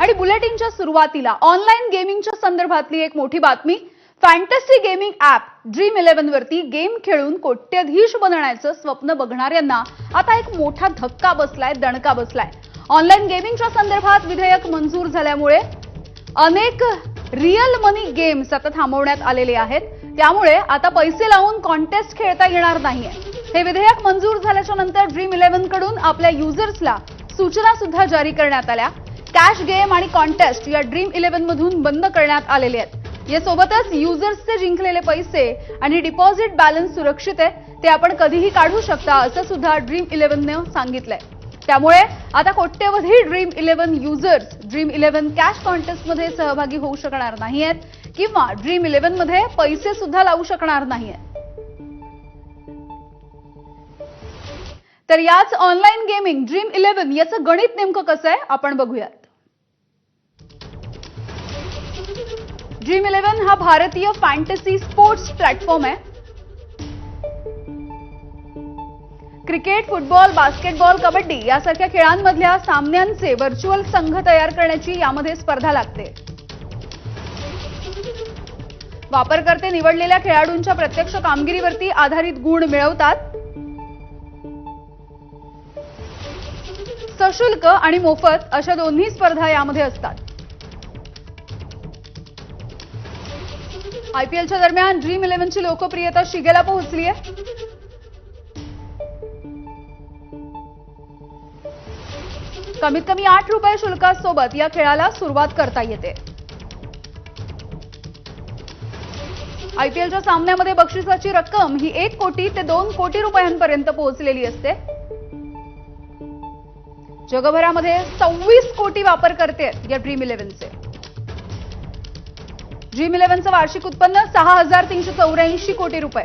आणि बुलेटिनच्या सुरुवातीला ऑनलाईन गेमिंगच्या संदर्भातली एक मोठी बातमी। फॅन्टसी गेमिंग ॲप ड्रीम11 वरती गेम खेळून कोट्यधीश बनण्याचं स्वप्न बघणाऱ्यांना आता एक मोठा धक्का बसलाय, दणका बसलाय। ऑनलाईन गेमिंगच्या संदर्भात विधेयक मंजूर झाल्यामुळे अनेक रियल मनी गेम्स आता थांबवण्यात आलेले आहेत। त्यामुळे आता पैसे लावून कॉन्टेस्ट खेळता येणार नाहीये। हे विधेयक मंजूर झाल्याच्या नंतर ड्रीम11 कडून आपल्या युजर्सला सूचना सुद्धा जारी करण्यात आल्या। कॅश गेम आणि कॉन्टेस्ट या ड्रीम11 मधून बंद करण्यात आलेले आहेत। यासोबतच युजर्सचे जिंकलेले पैसे आणि डिपॉझिट बॅलन्स सुरक्षित आहे, ते आपण कधीही काढू शकता असं सुद्धा ड्रीम11 ने सांगितलंय। त्यामुळे आता कोट्यवधी Dream11 users Dream11 cash contest मध्ये सहभागी होऊ शकणार नाहीयेत किंवा ड्रीम11 मध्ये पैसे सुद्धा लावू शकणार नाहीयेत। तर याच ऑनलाईन गेमिंग ड्रीम11 याचं गणित नेमकं कसं आहे आपण बघूयात। ड्रीम11 हा भारतीय फॅन्टसी स्पोर्ट्स प्लॅटफॉर्म आहे। क्रिकेट, फुटबॉल, बास्केटबॉल, कबड्डी यासारख्या खेळांमधल्या सामन्यांचे व्हर्च्युअल संघ तयार करण्याची यामध्ये स्पर्धा लागते। वापरकर्ते निवडलेल्या खेळाडूंच्या प्रत्यक्ष कामगिरीवरती आधारित गुण मिळवतात। सशुल्क आणि मोफत अशा दोन्ही स्पर्धा यामध्ये असतात। आयपीएलच्या दरम्यान ड्रीम11ची लोकप्रियता शिगेला पोहोचली आहे। कमीत कमी 8 रुपये शुल्कासोबत या खेळाला सुरुवात करता येते। आयपीएलच्या सामन्यामध्ये बक्षिसाची रक्कम ही 1 कोटी ते 2 कोटी रुपयांपर्यंत पोहोचलेली असते। जगभरामध्ये 26 कोटी वापरकर्ते आहेत या ड्रीम11चे। ड्रीम11चं वार्षिक उत्पन्न 6,384 कोटी रुपये।